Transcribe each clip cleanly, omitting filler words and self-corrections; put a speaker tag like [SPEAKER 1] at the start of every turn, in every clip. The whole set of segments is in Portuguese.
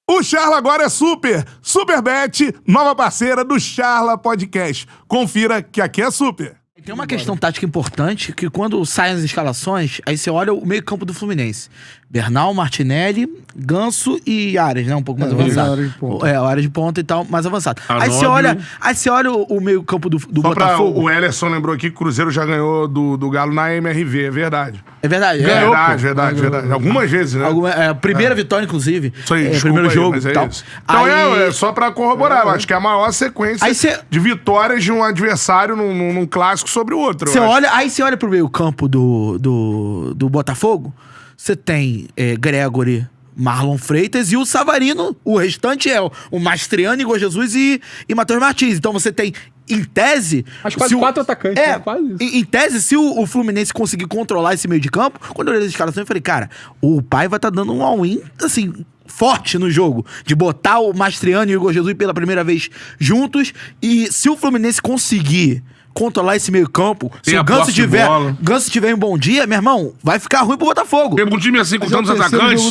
[SPEAKER 1] O Charla agora é super! Superbet, nova parceira do Charla Podcast. Confira que aqui é super.
[SPEAKER 2] Tem uma questão tática importante, que quando saem as escalações, aí você olha o meio-campo do Fluminense. Bernal, Martinelli, Ganso e Ares, né? Um pouco mais avançado. Área de ponta e tal, mais avançado. Aí você olha o meio-campo do Botafogo.
[SPEAKER 1] O Ellerson lembrou aqui que o Cruzeiro já ganhou do Galo na MRV, é verdade.
[SPEAKER 2] É verdade.
[SPEAKER 1] Verdade. Algumas vezes, né?
[SPEAKER 2] Primeira vitória, inclusive.
[SPEAKER 1] Isso aí,
[SPEAKER 2] primeiro jogo
[SPEAKER 1] mas
[SPEAKER 2] e tal.
[SPEAKER 1] Isso. Então é só pra corroborar, eu acho que é a maior sequência de vitórias de um adversário num clássico sobre o outro.
[SPEAKER 2] Aí você olha pro meio-campo do Botafogo, você tem Gregory, Marlon Freitas e o Savarino. O restante é o Mastriani, Igor Jesus e Matheus Martins. Então você tem, em tese...
[SPEAKER 3] Acho quase 4 atacantes. Quase isso.
[SPEAKER 2] Em tese, se o Fluminense conseguir controlar esse meio de campo, quando eu olhei as escalações, eu falei, cara, o Paiva tá dando um all-in, assim, forte no jogo. De botar o Mastriani e o Igor Jesus pela primeira vez juntos. E se o Fluminense conseguir controlar esse meio campo, se o Ganso tiver um bom dia, meu irmão, vai ficar ruim pro Botafogo.
[SPEAKER 4] Tem um time assim com tantos atacantes, se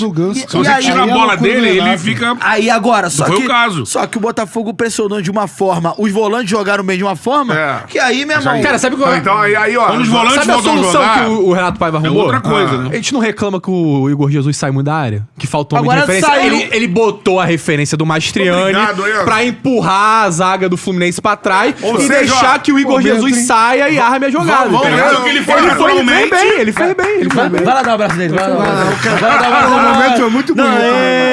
[SPEAKER 4] você tira a bola dele, ele fica...
[SPEAKER 2] Aí agora, só
[SPEAKER 4] foi o caso.
[SPEAKER 2] Só que o Botafogo pressionou de uma forma, os volantes jogaram bem de uma forma, que aí, meu irmão...
[SPEAKER 3] Cara, sabe qual é?
[SPEAKER 1] Então, aí, ó...
[SPEAKER 4] Quando os volantes
[SPEAKER 3] sabe a
[SPEAKER 4] voltam a
[SPEAKER 3] solução
[SPEAKER 4] jogar,
[SPEAKER 3] que o Renato Paiva arrumou?
[SPEAKER 4] é outra coisa, né?
[SPEAKER 3] A gente não reclama que o Igor Jesus sai muito da área? Que faltou muita
[SPEAKER 2] Agora
[SPEAKER 3] referência?
[SPEAKER 2] saiu.
[SPEAKER 3] Ele botou a referência do Mastriani pra empurrar a zaga do Fluminense pra trás e deixar que o Igor Jesus saia e arme a jogada. Ele fez bem.
[SPEAKER 2] Vai lá dar um abraço nele. Vai lá dar um
[SPEAKER 5] O
[SPEAKER 2] abraço.
[SPEAKER 5] momento foi muito bonito.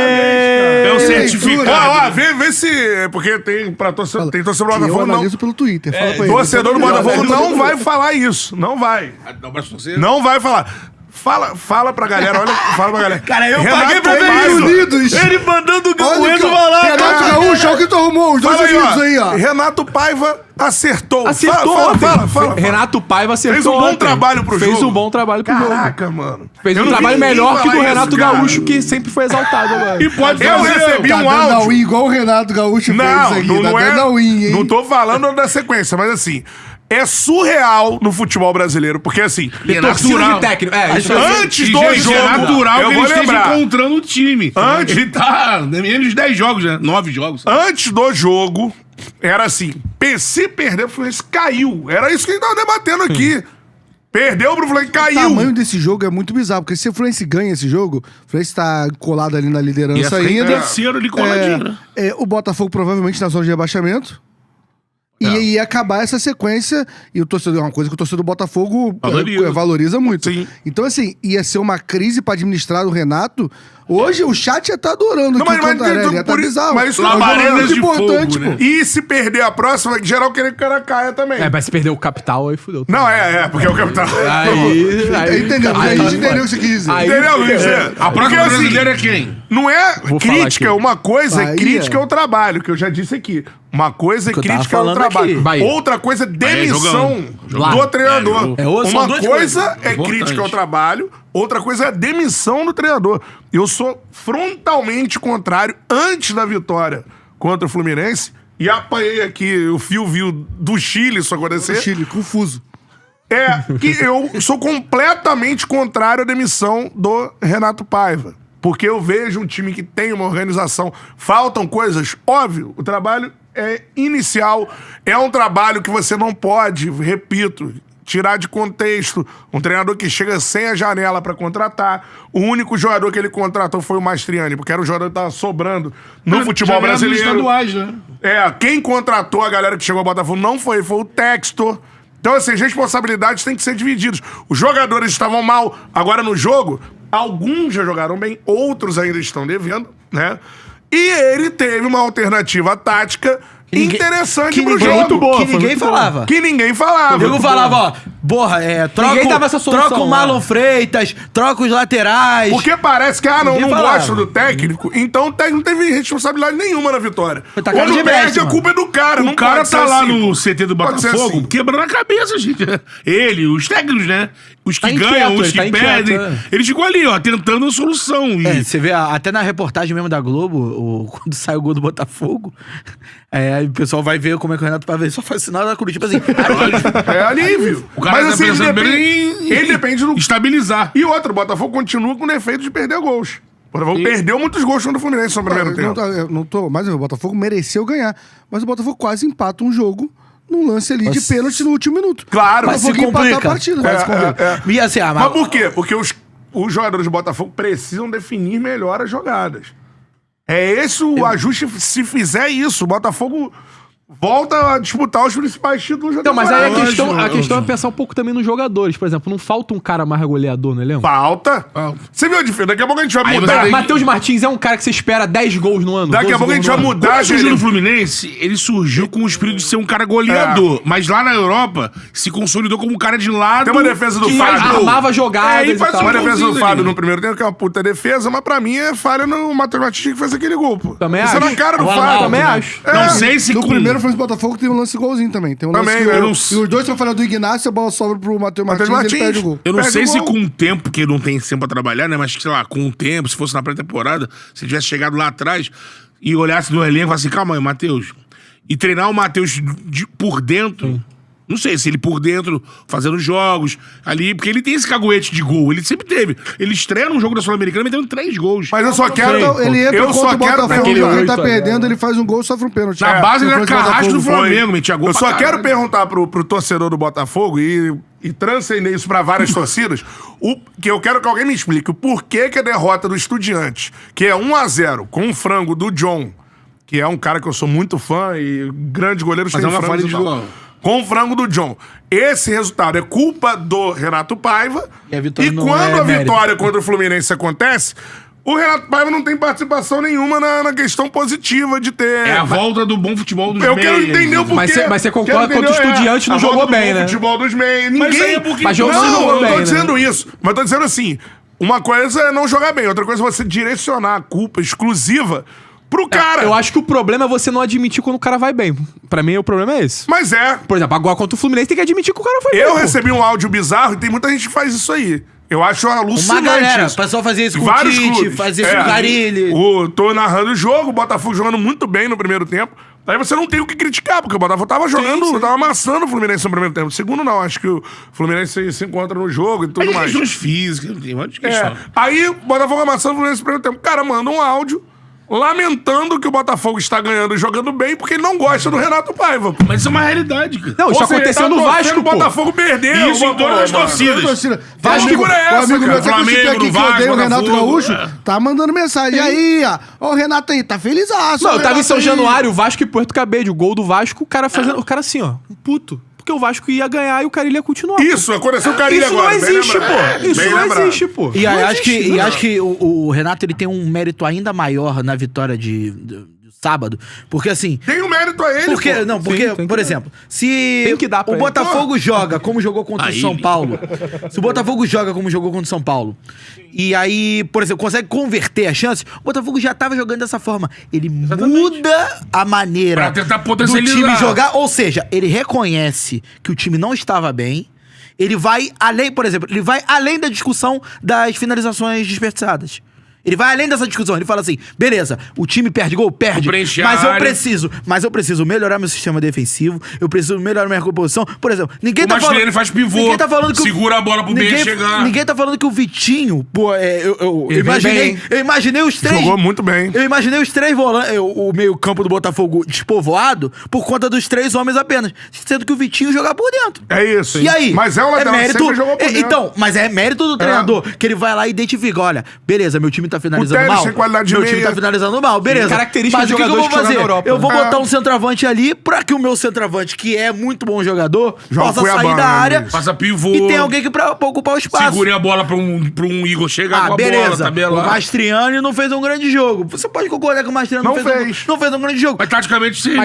[SPEAKER 4] É o certificado.
[SPEAKER 1] Vê se... Porque tem torcedor do
[SPEAKER 5] Eu
[SPEAKER 1] Botafogo, não...
[SPEAKER 5] analiso pelo Twitter. Fala pra ele.
[SPEAKER 1] Torcedor do Botafogo não vai falar isso. Não vai.
[SPEAKER 4] Dá um abraço pra você.
[SPEAKER 1] Não vai falar. Fala pra galera, fala pra galera.
[SPEAKER 2] Cara, eu
[SPEAKER 1] Renato
[SPEAKER 2] paguei pra ver
[SPEAKER 1] Paiva.
[SPEAKER 2] isso.
[SPEAKER 5] Unidos.
[SPEAKER 2] Ele mandando o
[SPEAKER 5] Olha
[SPEAKER 2] Enzo
[SPEAKER 5] que-
[SPEAKER 2] falar.
[SPEAKER 5] Renato Gaúcho, olha o que tu arrumou. Os dois
[SPEAKER 1] Fala
[SPEAKER 5] unidos aí, ó.
[SPEAKER 1] Renato Paiva acertou.
[SPEAKER 3] Acertou.
[SPEAKER 1] Fala.
[SPEAKER 3] Renato Paiva acertou.
[SPEAKER 1] Fez um bom
[SPEAKER 3] ontem.
[SPEAKER 1] trabalho pro jogo.
[SPEAKER 3] Fez um bom trabalho pro jogo.
[SPEAKER 1] Caraca, mano.
[SPEAKER 3] Fez
[SPEAKER 1] Eu
[SPEAKER 3] um
[SPEAKER 1] não vi
[SPEAKER 3] trabalho
[SPEAKER 1] ninguém
[SPEAKER 3] melhor que o do
[SPEAKER 1] falar
[SPEAKER 3] Renato
[SPEAKER 1] isso, cara.
[SPEAKER 3] Gaúcho, que sempre foi exaltado agora.
[SPEAKER 4] E pode
[SPEAKER 1] Eu
[SPEAKER 4] fazer.
[SPEAKER 1] recebi
[SPEAKER 5] Tá
[SPEAKER 1] um
[SPEAKER 5] dando
[SPEAKER 1] áudio.
[SPEAKER 5] all-in igual o Renato Gaúcho fez
[SPEAKER 1] Não,
[SPEAKER 5] aqui.
[SPEAKER 1] não
[SPEAKER 5] Tá
[SPEAKER 1] é.
[SPEAKER 5] dando all-in, hein?
[SPEAKER 1] Não tô falando da sequência, mas assim, é surreal no futebol brasileiro, porque assim,
[SPEAKER 4] E é
[SPEAKER 3] Torcida
[SPEAKER 4] natural.
[SPEAKER 3] de técnico.
[SPEAKER 1] antes
[SPEAKER 4] E,
[SPEAKER 1] do
[SPEAKER 4] gente,
[SPEAKER 1] jogo,
[SPEAKER 4] é natural
[SPEAKER 1] eu
[SPEAKER 4] que
[SPEAKER 1] vou
[SPEAKER 4] ele esteja
[SPEAKER 1] lembrar.
[SPEAKER 4] encontrando o time.
[SPEAKER 1] Antes-
[SPEAKER 4] Ele tá menos de 10 jogos, né? 9 jogos.
[SPEAKER 1] Antes do jogo, era assim, se perder, o Fluminense caiu. Era isso que a gente tava debatendo aqui. Perdeu pro Fluminense,
[SPEAKER 5] O
[SPEAKER 1] caiu.
[SPEAKER 5] tamanho desse jogo é muito bizarro, porque se o Fluminense ganha esse jogo, o Fluminense tá colado ali na
[SPEAKER 4] E
[SPEAKER 5] liderança
[SPEAKER 4] é
[SPEAKER 5] ainda.
[SPEAKER 4] terceiro ali coladinho, né?
[SPEAKER 5] O Botafogo provavelmente na zona de rebaixamento. E ia acabar essa sequência, e o torcedor, é uma coisa que o torcedor do Botafogo valoriza muito.
[SPEAKER 1] Sim.
[SPEAKER 5] Então, assim, ia ser uma crise pra administrar o Renato. Hoje o chat ia tá adorando
[SPEAKER 1] Não,
[SPEAKER 5] aqui o Cantarelli, ia tá bizarro.
[SPEAKER 1] mas isso
[SPEAKER 5] É um jogo
[SPEAKER 4] labaredas
[SPEAKER 5] muito
[SPEAKER 4] de
[SPEAKER 5] importante,
[SPEAKER 4] fogo, né?
[SPEAKER 5] pô.
[SPEAKER 1] E se perder a próxima, geral querer que o cara caia também.
[SPEAKER 3] Mas se perder o capital, aí fudeu.
[SPEAKER 1] Não, porque é o capital.
[SPEAKER 5] Entendeu? A gente entendeu o que você quis dizer.
[SPEAKER 1] Entendeu, Luiz?
[SPEAKER 4] A próxima
[SPEAKER 1] Porque, assim,
[SPEAKER 4] brasileira é quem?
[SPEAKER 1] Não é
[SPEAKER 3] Vou falar
[SPEAKER 1] crítica,
[SPEAKER 3] aqui.
[SPEAKER 1] uma coisa é
[SPEAKER 5] Bahia.
[SPEAKER 1] crítica ao trabalho, que eu já disse aqui. Uma coisa é
[SPEAKER 2] Que eu tava
[SPEAKER 1] crítica ao
[SPEAKER 2] falando
[SPEAKER 1] trabalho.
[SPEAKER 2] aqui.
[SPEAKER 3] Bahia.
[SPEAKER 1] Outra coisa é demissão
[SPEAKER 4] jogando.
[SPEAKER 1] do treinador.
[SPEAKER 2] São
[SPEAKER 1] Uma
[SPEAKER 2] duas
[SPEAKER 1] coisa
[SPEAKER 2] coisas
[SPEAKER 1] é
[SPEAKER 4] importantes.
[SPEAKER 1] crítica ao trabalho, outra coisa é a demissão do treinador. Eu sou frontalmente contrário antes da vitória contra o Fluminense e apanhei aqui o fio do Chile isso acontecer.
[SPEAKER 5] Chile, confuso.
[SPEAKER 1] Que eu sou completamente contrário à demissão do Renato Paiva. Porque eu vejo um time que tem uma organização. Faltam coisas, óbvio, o trabalho é inicial. É um trabalho que você não pode, repito, tirar de contexto. Um treinador que chega sem a janela pra contratar. O único jogador que ele contratou foi o Mastriani, porque era o jogador que tava sobrando no futebol
[SPEAKER 4] Já ganhou dos
[SPEAKER 1] brasileiro.
[SPEAKER 4] estaduais, né?
[SPEAKER 1] Quem contratou a galera que chegou ao Botafogo não foi o Textor. Então, assim, as responsabilidades têm que ser divididas. Os jogadores estavam mal. Agora, no jogo, alguns já jogaram bem, outros ainda estão devendo, né? E ele teve uma alternativa tática interessante pro jogo.
[SPEAKER 3] muito boa,
[SPEAKER 2] Que
[SPEAKER 3] foi
[SPEAKER 2] ninguém
[SPEAKER 3] muito
[SPEAKER 2] falava.
[SPEAKER 1] Que ninguém falava.
[SPEAKER 2] O Diego falava, ó, porra,
[SPEAKER 3] Ninguém dava essa solução,
[SPEAKER 2] troca o Marlon
[SPEAKER 3] né?
[SPEAKER 2] Freitas, troca os laterais.
[SPEAKER 1] Porque parece que, não
[SPEAKER 2] Ninguém falava.
[SPEAKER 1] gosto do técnico, então o técnico não teve responsabilidade nenhuma na vitória.
[SPEAKER 2] Foi tacado
[SPEAKER 1] Quando
[SPEAKER 2] de
[SPEAKER 1] perde,
[SPEAKER 2] mestre,
[SPEAKER 1] a culpa é do cara.
[SPEAKER 4] O cara tá lá no CT do
[SPEAKER 1] Pode ser
[SPEAKER 4] Botafogo
[SPEAKER 1] assim.
[SPEAKER 4] quebrando a cabeça, gente. Ele, os técnicos, né? Os que
[SPEAKER 3] Tá
[SPEAKER 4] ganham,
[SPEAKER 3] inquieto,
[SPEAKER 4] os
[SPEAKER 3] ele
[SPEAKER 4] que
[SPEAKER 3] tá inquieto,
[SPEAKER 4] perdem.
[SPEAKER 3] é.
[SPEAKER 4] Ele ficou ali, ó, tentando a solução. E
[SPEAKER 2] Você vê, até na reportagem mesmo da Globo, quando sai o gol do Botafogo, aí o pessoal vai ver como é que o Renato vai ver, só faz sinal da cruz, tipo assim.
[SPEAKER 1] É alívio.
[SPEAKER 4] o cara
[SPEAKER 1] Mas
[SPEAKER 4] tá
[SPEAKER 1] assim, ele
[SPEAKER 4] pensando
[SPEAKER 1] depende,
[SPEAKER 4] bem em
[SPEAKER 1] ele depende do...
[SPEAKER 4] estabilizar.
[SPEAKER 1] E outro, o Botafogo continua com o defeito de perder gols. O Botafogo perdeu muitos gols contra o Fluminense no primeiro tempo.
[SPEAKER 5] Mas o Botafogo mereceu ganhar. Mas o Botafogo quase empata um jogo num lance ali de pênalti no último minuto.
[SPEAKER 1] Claro.
[SPEAKER 2] Mas se complica. A partida.
[SPEAKER 1] E assim, mas por quê? Porque os jogadores do Botafogo precisam definir melhor as jogadas. É esse o ajuste. Se fizer isso, o Botafogo volta a disputar os principais títulos da
[SPEAKER 3] temporada. Mas aí a questão é pensar um pouco também nos jogadores. Por exemplo, não falta um cara mais goleador no elenco?
[SPEAKER 1] Falta. Você viu a diferença? Daqui a pouco a gente vai mudar.
[SPEAKER 3] Matheus Martins é um cara que você espera 10 gols no ano.
[SPEAKER 1] Daqui a pouco a gente vai mudar.
[SPEAKER 4] Quando surgiu no Fluminense, ele surgiu com o espírito de ser um cara goleador. Mas lá na Europa, se consolidou como um cara de lado.
[SPEAKER 1] Tem uma defesa do Fábio.
[SPEAKER 3] Armava jogadas e tal.
[SPEAKER 1] Uma defesa do Fábio no primeiro tempo, que é uma puta defesa, mas pra mim é falha no Matheus Martins que fez aquele gol, pô.
[SPEAKER 3] Também
[SPEAKER 1] acho. Isso é na cara do Fábio.
[SPEAKER 3] Também acho.
[SPEAKER 4] Não sei se
[SPEAKER 5] no primeiro Fluminense Botafogo tem um lance igualzinho também. Tem um
[SPEAKER 1] também,
[SPEAKER 5] lance e os dois estão falando do Ignacio, a bola sobra pro Matheus Martins e ele perde o gol.
[SPEAKER 4] Eu não sei se com o tempo, que ele não tem tempo pra trabalhar, né? Mas, sei lá, com o tempo, se fosse na pré-temporada, se tivesse chegado lá atrás e olhasse no elenco e falasse assim, calma aí, Matheus. E treinar o Matheus por dentro... Não sei se ele por dentro, fazendo jogos ali, porque ele tem esse caguete de gol, ele sempre teve. Ele estreia num jogo da Sul-Americana metendo 3 gols.
[SPEAKER 1] Mas eu só quero...
[SPEAKER 5] Ele entra contra o Botafogo, ele tá perdendo, ele faz um gol e sofre um pênalti.
[SPEAKER 4] Na base ele era carrasco do Flamengo, metia gol.
[SPEAKER 1] Eu só quero perguntar pro torcedor do Botafogo e transcender isso pra várias torcidas, que eu quero que alguém me explique o porquê que a derrota do Estudiantes, que é 1-0 com um frango do John, que é um cara que eu sou muito fã e grande goleiro,
[SPEAKER 4] mas é uma falha de gol.
[SPEAKER 1] Com o frango do John. Esse resultado é culpa do Renato Paiva. E quando a vitória contra o Fluminense acontece, o Renato Paiva não tem participação nenhuma na questão positiva de ter...
[SPEAKER 4] É a volta do bom futebol dos meias.
[SPEAKER 1] Eu quero entender o porquê.
[SPEAKER 3] Mas você concorda que o Estudiantes não jogou bem, né?
[SPEAKER 1] O futebol dos meias.
[SPEAKER 4] Mas aí é porque...
[SPEAKER 3] Mas jogou bem,
[SPEAKER 1] eu não tô dizendo isso. Mas tô dizendo assim, uma coisa é não jogar bem, outra coisa é você direcionar a culpa exclusiva pro cara.
[SPEAKER 3] Eu acho que o problema é você não admitir quando o cara vai bem. Pra mim, o problema é esse.
[SPEAKER 1] Mas
[SPEAKER 3] Por exemplo, agora contra o Fluminense tem que admitir que o cara foi bem.
[SPEAKER 1] Eu recebi um áudio bizarro e tem muita gente que faz isso aí. Eu acho alucinante.
[SPEAKER 2] Uma galera, o pessoal fazia isso com o Tite, fazia isso com o Carille.
[SPEAKER 1] Tô narrando o jogo, o Botafogo jogando muito bem no primeiro tempo. Aí você não tem o que criticar, porque o Botafogo tava jogando, tava amassando o Fluminense no primeiro tempo. Segundo, não, acho que o Fluminense se encontra no jogo e tudo mais.
[SPEAKER 4] Questões físicas, tem um monte de questão.
[SPEAKER 1] Aí o Botafogo amassando o Fluminense no primeiro tempo. O cara manda um áudio lamentando que o Botafogo está ganhando e jogando bem porque ele não gosta do Renato Paiva.
[SPEAKER 4] Mas isso é uma realidade, cara.
[SPEAKER 3] Não, isso aconteceu no Vasco,
[SPEAKER 1] o Botafogo perdeu.
[SPEAKER 4] Isso em todas as torcidas.
[SPEAKER 1] Vasco é essa,
[SPEAKER 5] amigo meu,
[SPEAKER 4] Flamengo,
[SPEAKER 5] que odeia o Renato Gaúcho, tá mandando mensagem. E aí, ó, o Renato aí, tá felizaço.
[SPEAKER 3] Não, eu tava em São Januário, Vasco e Porto Cabedelo, o gol do Vasco, o cara fazendo, o cara assim, ó, um puto. Porque o Vasco ia ganhar e o Carille ia continuar.
[SPEAKER 1] Isso, aconteceu o Carille agora.
[SPEAKER 3] Isso não existe, pô. Isso não existe, pô.
[SPEAKER 2] E acho que o Renato ele tem um mérito ainda maior na vitória de sábado. Porque assim...
[SPEAKER 1] Tem um mérito a ele,
[SPEAKER 2] porque,
[SPEAKER 1] pô.
[SPEAKER 2] Não, porque, por exemplo, se o Botafogo joga como jogou contra o São Paulo... Se o Botafogo joga como jogou contra o São Paulo, e aí, por exemplo, consegue converter a chance, o Botafogo já tava jogando dessa forma. Ele muda a maneira
[SPEAKER 4] pra tentar
[SPEAKER 2] do time jogar, ou seja, ele reconhece que o time não estava bem, ele vai além, por exemplo, ele vai além da discussão das finalizações desperdiçadas. Ele vai além dessa discussão, ele fala assim, beleza, o time perde gol? Perde, mas eu preciso melhorar meu sistema defensivo, eu preciso melhorar minha composição. Por exemplo, ninguém tá falando...
[SPEAKER 4] ele faz pivô,
[SPEAKER 2] ninguém tá falando que
[SPEAKER 4] segura a bola pro meio chegar.
[SPEAKER 2] Ninguém tá falando que o Vitinho, pô, eu imaginei os três...
[SPEAKER 1] Jogou muito bem.
[SPEAKER 2] Eu imaginei os três volantes, o meio campo do Botafogo despovoado, por conta dos 3 homens apenas, sendo que o Vitinho jogar por dentro.
[SPEAKER 1] É isso.
[SPEAKER 2] E aí?
[SPEAKER 1] Mas é um lateral que sempre jogou por dentro.
[SPEAKER 2] Então, mas é mérito do treinador, que ele vai lá e identifica, olha, beleza, meu time tá finalizando mal. Meu time tá finalizando mal, beleza.
[SPEAKER 3] Características de jogadores que jogam na Europa.
[SPEAKER 2] Eu vou botar um centroavante ali pra que o meu centroavante, que é muito bom jogador, possa sair da área.
[SPEAKER 4] Faça pivô.
[SPEAKER 2] E tem alguém pra ocupar o espaço.
[SPEAKER 4] Segure a bola pra um Igor chegar com a bola, tabelar.
[SPEAKER 2] O Mastriani não fez um grande jogo. Você pode concordar que o Mastriani não fez um grande jogo.
[SPEAKER 4] Mas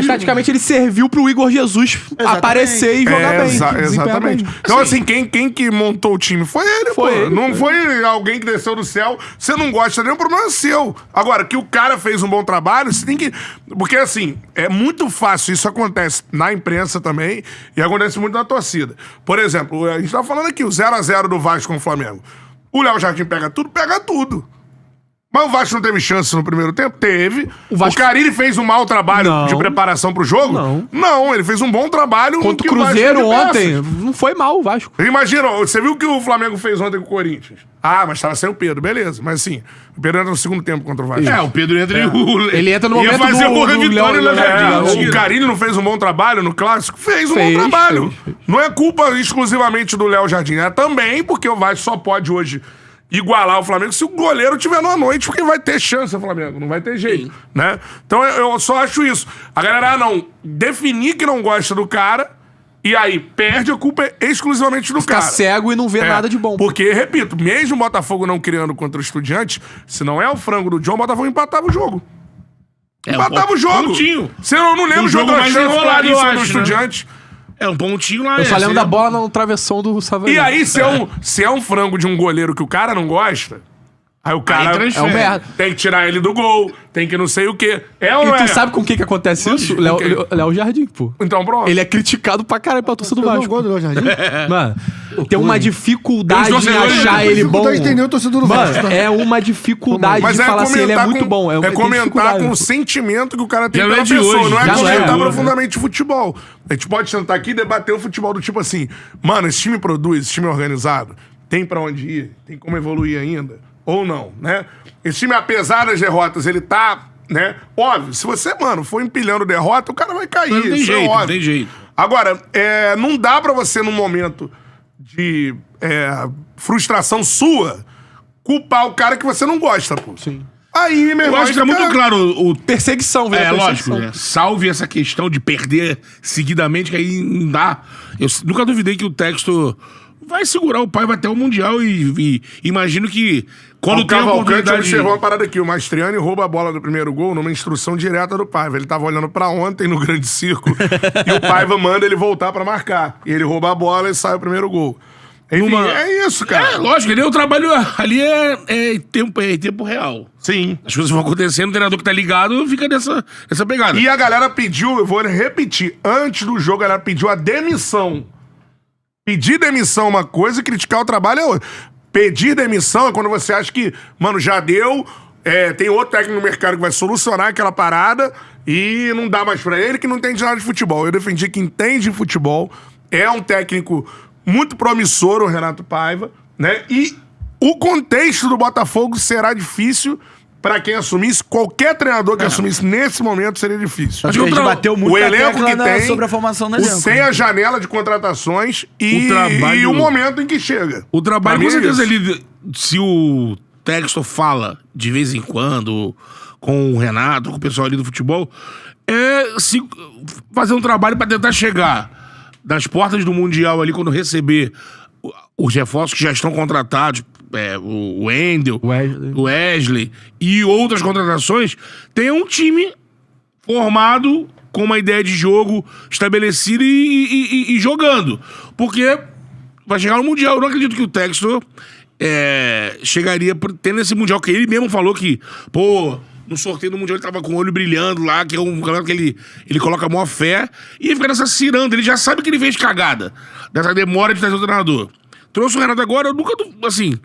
[SPEAKER 4] taticamente
[SPEAKER 3] ele serviu pro Igor Jesus aparecer e jogar bem.
[SPEAKER 1] Exatamente. Então, assim, quem que montou o time foi ele, pô. Não foi alguém que desceu do céu. Você não gosta dele, o problema é seu. Agora, que o cara fez um bom trabalho, você tem que... Porque, assim, é muito fácil. Isso acontece na imprensa também e acontece muito na torcida. Por exemplo, a gente tava falando aqui, o 0x0 do Vasco com o Flamengo. O Léo Jardim pega tudo. Mas o Vasco não teve chance no primeiro tempo? Teve.
[SPEAKER 3] O Vasco...
[SPEAKER 1] Carille fez um mau trabalho de preparação pro jogo? Não, ele fez um bom trabalho.
[SPEAKER 3] Contra o Cruzeiro ontem, não foi mal o Vasco.
[SPEAKER 1] Imagina, você viu o que o Flamengo fez ontem com o Corinthians? Ah, mas tava sem o Pedro, beleza. Mas assim, o Pedro entra no segundo tempo contra o Vasco.
[SPEAKER 4] O Pedro entra
[SPEAKER 3] Ele entra no momento
[SPEAKER 4] fazer
[SPEAKER 3] do
[SPEAKER 4] vitória
[SPEAKER 3] Léo
[SPEAKER 1] O Carille não fez um bom trabalho no Clássico? Fez um bom trabalho. Não é culpa exclusivamente do Léo Jardim. É também porque o Vasco só pode hoje igualar o Flamengo se o goleiro tiver numa noite, porque vai ter chance o Flamengo, não vai ter jeito, né? Então eu só acho isso. A galera definir que não gosta do cara e aí perde, a culpa exclusivamente do cara.
[SPEAKER 3] Fica cego e não vê nada de bom.
[SPEAKER 1] Porque, repito, mesmo o Botafogo não criando contra o Estudiantes, se não é o frango do John, o Botafogo empatava o jogo. Empatava o jogo.
[SPEAKER 4] Pontinho.
[SPEAKER 1] Se eu não lembro de outra chance claríssima do Estudiantes.
[SPEAKER 4] É um pontinho lá.
[SPEAKER 3] Eu só lembro da bola no travessão do Savarino.
[SPEAKER 1] E aí, se é um frango de um goleiro que o cara não gosta, aí o cara
[SPEAKER 3] é um merda.
[SPEAKER 1] Tem que tirar ele do gol, tem que não sei o quê.
[SPEAKER 3] E tu sabe com o que acontece isso? Léo Jardim, pô.
[SPEAKER 1] Então pronto.
[SPEAKER 3] Ele é criticado pra caralho pra torcida do Vasco.
[SPEAKER 5] Eu não gosto do Léo Jardim.
[SPEAKER 3] Mano, tem uma dificuldade em achar ele bom.
[SPEAKER 5] Não entender o torcedor do Vasco.
[SPEAKER 3] Mano, é uma dificuldade de falar assim, ele é muito bom.
[SPEAKER 1] É comentar com o sentimento que o cara tem pela
[SPEAKER 4] de
[SPEAKER 1] pessoa,
[SPEAKER 4] hoje.
[SPEAKER 1] não é
[SPEAKER 3] Já
[SPEAKER 1] comentar profundamente futebol. A gente pode sentar aqui e debater o futebol do tipo assim, mano, esse time produz, esse time é organizado, tem pra onde ir, tem como evoluir ainda, ou não, né? Esse time, apesar das derrotas, ele tá, né? Óbvio, se você, mano, for empilhando derrota, o cara vai cair.
[SPEAKER 4] Não tem jeito,
[SPEAKER 1] óbvio.
[SPEAKER 4] não tem jeito.
[SPEAKER 1] Agora, não dá pra você, num momento de frustração sua, culpar o cara que você não gosta, pô.
[SPEAKER 3] Sim.
[SPEAKER 1] Aí, meu irmão...
[SPEAKER 4] Eu acho que é muito claro
[SPEAKER 3] Perseguição, velho.
[SPEAKER 4] Lógico, né? Salve essa questão de perder seguidamente, que aí não dá. Eu nunca duvidei que o Textor vai segurar o Paiva até o Mundial e imagino que quando tem a oportunidade...
[SPEAKER 1] observou uma parada aqui, o Mastriani rouba a bola do primeiro gol numa instrução direta do Paiva. Ele tava olhando pra ontem no grande círculo e o Paiva manda ele voltar pra marcar. E ele rouba a bola e sai o primeiro gol. Enfim, é isso, cara.
[SPEAKER 4] Lógico, o trabalho ali é tempo real.
[SPEAKER 1] Sim.
[SPEAKER 4] As coisas vão acontecendo, o treinador que tá ligado fica nessa pegada.
[SPEAKER 1] E a galera pediu, eu vou repetir, antes do jogo a galera pediu a demissão. Pedir demissão é uma coisa e criticar o trabalho é outra. Pedir demissão é quando você acha que, mano, já deu, tem outro técnico no mercado que vai solucionar aquela parada e não dá mais pra ele que não entende nada de futebol. Eu defendi que entende futebol, é um técnico muito promissor, o Renato Paiva, né? E o contexto do Botafogo será difícil pra quem assumisse. Qualquer treinador que assumisse nesse momento seria difícil.
[SPEAKER 2] Acho que a gente bateu muito
[SPEAKER 1] o elenco que tem,
[SPEAKER 2] sobre a formação do elenco.
[SPEAKER 1] Sem a janela de contratações e o momento em que chega.
[SPEAKER 4] O trabalho, com
[SPEAKER 1] Pra mim,
[SPEAKER 4] certeza, se o Textor fala de vez em quando com o Renato, com o pessoal ali do futebol, se fazer um trabalho pra tentar chegar das portas do Mundial ali, quando receber os reforços que já estão contratados, o Wendel, o Wesley e outras contratações, tem um time formado com uma ideia de jogo estabelecida e jogando. Porque vai chegar no Mundial. Eu não acredito que o Textor chegaria tendo esse Mundial, que ele mesmo falou que, no sorteio do Mundial ele tava com o olho brilhando lá, que é um campeonato que ele coloca a maior fé, e ele fica nessa ciranda. Ele já sabe que ele fez cagada, dessa demora de trazer o treinador. Trouxe o Renato agora, eu nunca, assim,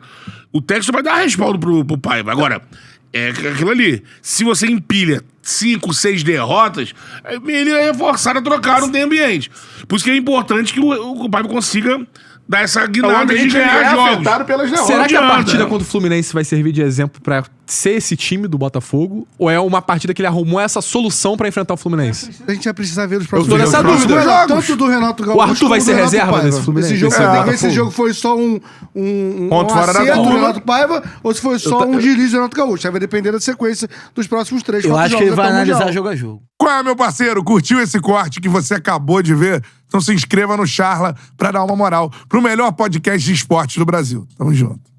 [SPEAKER 4] o Textor vai dar respaldo pro Paiva. Agora, aquilo ali, se você empilha 5, 6 derrotas, ele é forçado a trocar, não tem ambiente. Por isso que é importante que o Paiva consiga dar essa guinada de ganhar jogos.
[SPEAKER 1] Pelas derrotas.
[SPEAKER 3] Será que a partida contra o Fluminense vai servir de exemplo pra ser esse time do Botafogo? Ou é uma partida que ele arrumou essa solução pra enfrentar o Fluminense?
[SPEAKER 5] A gente vai precisar ver os próximos
[SPEAKER 3] tô nessa dúvida.
[SPEAKER 5] Tanto do Renato Gaúcho.
[SPEAKER 3] O Arthur vai ser reserva nesse Fluminense?
[SPEAKER 5] Esse jogo foi só um
[SPEAKER 1] ponto fora da
[SPEAKER 5] acerto do
[SPEAKER 1] curva.
[SPEAKER 5] Renato Paiva ou se foi só um deslize do Renato Gaúcho. Aí vai depender da sequência dos próximos 3, 4
[SPEAKER 2] Eu
[SPEAKER 5] jogos.
[SPEAKER 2] acho que ele vai
[SPEAKER 5] até o
[SPEAKER 2] analisar
[SPEAKER 5] Mundial.
[SPEAKER 2] jogo a jogo.
[SPEAKER 1] Qual é, meu parceiro? Curtiu esse corte que você acabou de ver? Então se inscreva no Charla pra dar uma moral pro melhor podcast de esportes do Brasil. Tamo junto.